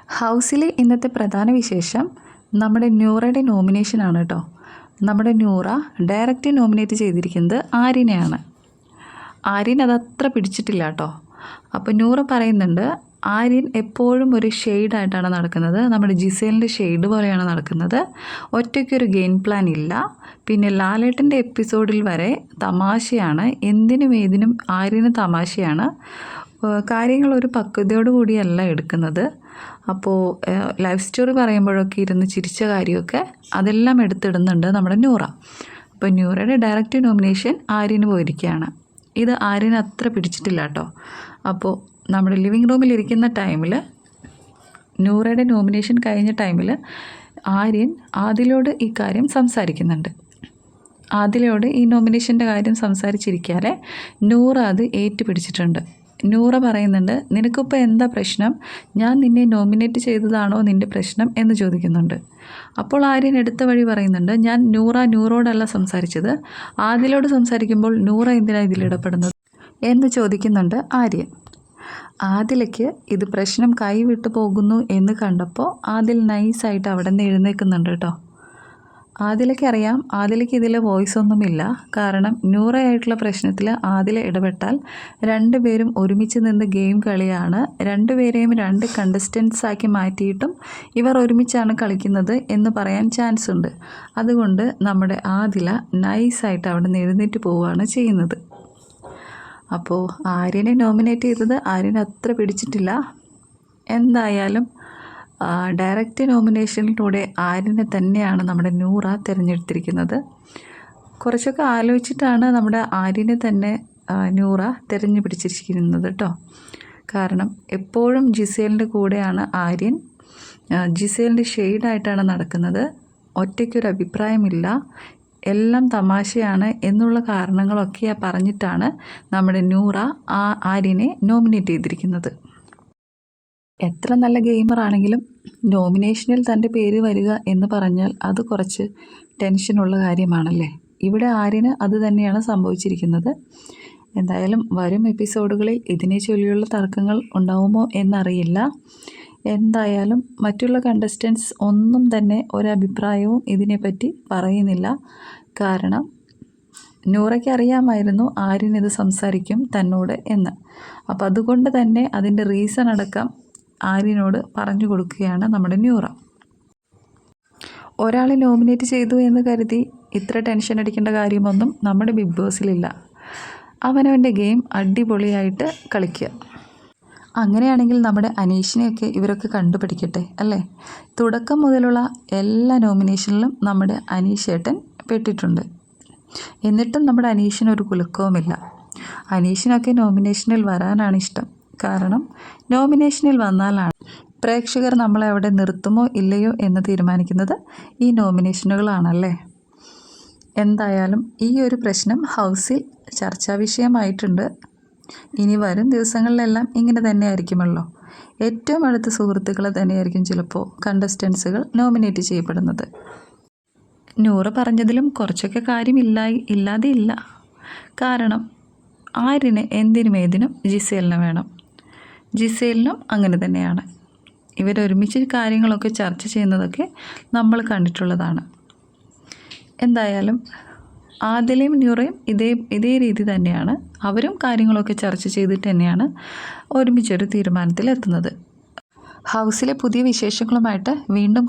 ഹൗസിലെ ഇന്നത്തെ പ്രധാന വിശേഷം നമ്മുടെ ന്യൂറയുടെ നോമിനേഷനാണ് കേട്ടോ. നമ്മുടെ ന്യൂറ ഡയറക്റ്റ് നോമിനേറ്റ് ചെയ്തിരിക്കുന്നത് ആര്യനെയാണ്. ആര്യൻ അതത്ര പിടിച്ചിട്ടില്ല കേട്ടോ. അപ്പോൾ ന്യൂറ പറയുന്നുണ്ട് ആര്യൻ എപ്പോഴും ഒരു ഷെയ്ഡായിട്ടാണ് നടക്കുന്നത്, നമ്മുടെ ജിസേലിൻ്റെ ഷെയ്ഡ് പോലെയാണ് നടക്കുന്നത്, ഒറ്റയ്ക്കൊരു ഗെയിം പ്ലാൻ ഇല്ല, പിന്നെ ലാലേട്ടൻ്റെ എപ്പിസോഡിൽ വരെ തമാശയാണ്, എന്തിനും ഏതിനും ആര്യന് തമാശയാണ്, കാര്യങ്ങൾ ഒരു പക്വതയോടു കൂടിയല്ല എടുക്കുന്നത്. അപ്പോൾ ലൈഫ് സ്റ്റോറി പറയുമ്പോഴൊക്കെ ഇരുന്ന് ചിരിച്ച കാര്യമൊക്കെ അതെല്ലാം എടുത്തിടുന്നുണ്ട് നമ്മുടെ ന്യൂറ. അപ്പോൾ ന്യൂറയുടെ ഡയറക്റ്റ് നോമിനേഷൻ ആര്യന് പോയിരിക്കുകയാണ്. ഇത് ആര്യന് അത്ര പിടിച്ചിട്ടില്ല കേട്ടോ. അപ്പോൾ നമ്മുടെ ലിവിങ് റൂമിലിരിക്കുന്ന ടൈമിൽ, ന്യൂറയുടെ നോമിനേഷൻ കഴിഞ്ഞ ടൈമിൽ ആര്യൻ ആദിലോട് ഈ കാര്യം സംസാരിക്കുന്നുണ്ട്. ആദിലോട് ഈ നോമിനേഷൻ്റെ കാര്യം സംസാരിച്ചിരിക്കാതെ നൂറ അത് ഏറ്റുപിടിച്ചിട്ടുണ്ട്. നൂറ പറയുന്നുണ്ട്, നിനക്കിപ്പോൾ എന്താ പ്രശ്നം, ഞാൻ നിന്നെ നോമിനേറ്റ് ചെയ്തതാണോ നിൻ്റെ പ്രശ്നം എന്ന് ചോദിക്കുന്നുണ്ട്. അപ്പോൾ ആര്യൻ എടുത്ത വഴി പറയുന്നുണ്ട്, ഞാൻ നൂറോടല്ല സംസാരിച്ചത്, ആദിലോട് സംസാരിക്കുമ്പോൾ നൂറ എന്തിനാണ് ഇതിലിടപെടുന്നത് എന്ന് ചോദിക്കുന്നുണ്ട് ആര്യൻ. ആദിലയ്ക്ക് ഇത് പ്രശ്നം കൈവിട്ടു പോകുന്നു എന്ന് കണ്ടപ്പോൾ ആദിൽ നൈസായിട്ട് അവിടെ നിന്ന് എഴുന്നേൽക്കുന്നുണ്ട് കേട്ടോ. ആദിലയ്ക്ക് അറിയാം, ആദിലയ്ക്ക് ഇതിൽ വോയിസ് ഒന്നുമില്ല. കാരണം നൂറയായിട്ടുള്ള പ്രശ്നത്തിൽ ആദില ഇടപെട്ടാൽ രണ്ടുപേരും ഒരുമിച്ച് നിന്ന് ഗെയിം കളിയാണ്, രണ്ടുപേരെയും രണ്ട് കണ്ടസ്റ്റൻസ് ആക്കി മാറ്റിയിട്ടും ഇവർ ഒരുമിച്ചാണ് കളിക്കുന്നത് എന്ന് പറയാൻ ചാൻസ് ഉണ്ട്. അതുകൊണ്ട് നമ്മുടെ ആദില നൈസായിട്ട് അവിടെ നിന്ന് എഴുന്നേറ്റ് പോവുകയാണ് ചെയ്യുന്നത്. അപ്പോൾ ആര്യനെ നോമിനേറ്റ് ചെയ്തത് ആര്യന് അത്ര പിടിച്ചിട്ടില്ല. എന്തായാലും ഡയറക്റ്റ് നോമിനേഷനിലൂടെ ആര്യനെ തന്നെയാണ് നമ്മുടെ നൂറ തിരഞ്ഞെടുത്തിരിക്കുന്നത്. കുറച്ചൊക്കെ ആലോചിച്ചിട്ടാണ് നമ്മുടെ ആര്യനെ തന്നെ നൂറ തിരഞ്ഞു പിടിച്ചിരിക്കുന്നത് കേട്ടോ. കാരണം എപ്പോഴും ജിസേലിൻ്റെ കൂടെയാണ് ആര്യൻ, ജിസേലിൻ്റെ ഷെയ്ഡായിട്ടാണ് നടക്കുന്നത്, ഒറ്റയ്ക്കൊരു അഭിപ്രായമില്ല, എല്ലാം തമാശയാണ് എന്നുള്ള കാരണങ്ങളൊക്കെ പറഞ്ഞിട്ടാണ് നമ്മുടെ നൂറ ആര്യനെ നോമിനേറ്റ് ചെയ്തിരിക്കുന്നത്. എത്ര നല്ല ഗെയിമറാണെങ്കിലും നോമിനേഷനിൽ തൻ്റെ പേര് വരിക എന്ന് പറഞ്ഞാൽ അത് കുറച്ച് ടെൻഷനുള്ള കാര്യമാണല്ലേ. ഇവിടെ ആര്യന് അത് തന്നെയാണ് സംഭവിച്ചിരിക്കുന്നത്. എന്തായാലും വരും എപ്പിസോഡുകളിൽ ഇതിനെ ചൊല്ലിയുള്ള തർക്കങ്ങൾ ഉണ്ടാവുമോ എന്നറിയില്ല. എന്തായാലും മറ്റുള്ള കണ്ടസ്റ്റൻസ് ഒന്നും തന്നെ ഒരഭിപ്രായവും ഇതിനെപ്പറ്റി പറയുന്നില്ല. കാരണം നൂറയ്ക്ക് അറിയാമായിരുന്നു ആര്യൻ ഇത് സംസാരിക്കും തന്നോട് എന്ന്. അപ്പോൾ അതുകൊണ്ട് തന്നെ അതിൻ്റെ റീസൺ അടക്കം ആര്യനോട് പറഞ്ഞു കൊടുക്കുകയാണ് നമ്മുടെ നൂറ. ഒരാളെ നോമിനേറ്റ് ചെയ്തു എന്ന് കരുതി ഇത്ര ടെൻഷൻ അടിക്കേണ്ട കാര്യമൊന്നും നമ്മുടെ ബിഗ് ബോസിലില്ല. അവനവൻ്റെ ഗെയിം അടിപൊളിയായിട്ട് കളിക്കുക. അങ്ങനെയാണെങ്കിൽ നമ്മുടെ അനീഷിനെയൊക്കെ ഇവരൊക്കെ കണ്ടുപിടിക്കട്ടെ അല്ലേ. തുടക്കം മുതലുള്ള എല്ലാ നോമിനേഷനിലും നമ്മുടെ അനീഷ് ഏട്ടൻ പെട്ടിട്ടുണ്ട്. എന്നിട്ടും നമ്മുടെ അനീഷിനൊരു കുലുക്കവുമില്ല. അനീഷിനൊക്കെ നോമിനേഷനിൽ വരാനാണ് ഇഷ്ടം. കാരണം നോമിനേഷനിൽ വന്നാലാണ് പ്രേക്ഷകർ നമ്മളെ അവിടെ നിർത്തുമോ ഇല്ലയോ എന്ന് തീരുമാനിക്കുന്നത് ഈ നോമിനേഷനുകളാണല്ലേ. എന്തായാലും ഈ ഒരു പ്രശ്നം ഹൗസിൽ ചർച്ചാ വിഷയമായിട്ടുണ്ട്. ഇനി വരും ദിവസങ്ങളിലെല്ലാം ഇങ്ങനെ തന്നെ ആയിരിക്കുമല്ലോ. ഏറ്റവും അടുത്ത സുഹൃത്തുക്കളെ തന്നെയായിരിക്കും ചിലപ്പോൾ കണ്ടസ്റ്റൻസുകൾ നോമിനേറ്റ് ചെയ്യപ്പെടുന്നത്. നൂറ പറഞ്ഞതിലും കുറച്ചൊക്കെ ഇല്ലാതെ ഇല്ല. കാരണം ആര്യന് എന്തിനും ഏതിനും ജിസേലിനെ വേണം, ജിസേലിനും അങ്ങനെ തന്നെയാണ്. ഇവരൊരുമിച്ച് കാര്യങ്ങളൊക്കെ ചർച്ച ചെയ്യുന്നതൊക്കെ നമ്മൾ കണ്ടിട്ടുള്ളതാണ്. എന്തായാലും ആദിലയും ന്യൂറയും ഇതേ രീതി തന്നെയാണ്. അവരും കാര്യങ്ങളൊക്കെ ചർച്ച ചെയ്തിട്ട് തന്നെയാണ് ഒരുമിച്ചൊരു തീരുമാനത്തിലെത്തുന്നത്. ഹൗസിലെ പുതിയ വിശേഷങ്ങളുമായിട്ട് വീണ്ടും